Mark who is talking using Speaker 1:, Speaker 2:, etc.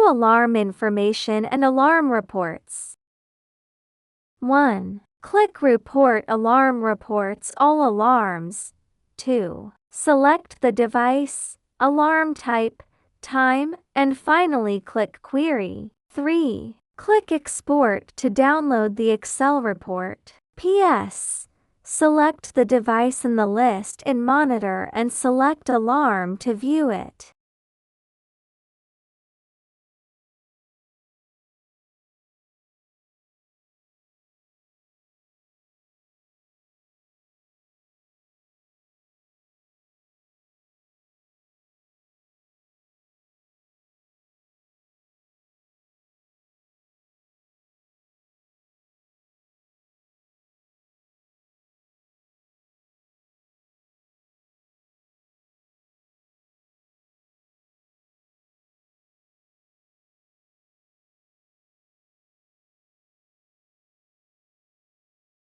Speaker 1: Show alarm information and alarm reports. 1. Click Report Alarm Reports all alarms. 2. Select the device, alarm type, time, and finally click Query. 3. Click Export to download the Excel report. PS. Select the device in the list in Monitor and select Alarm to view it.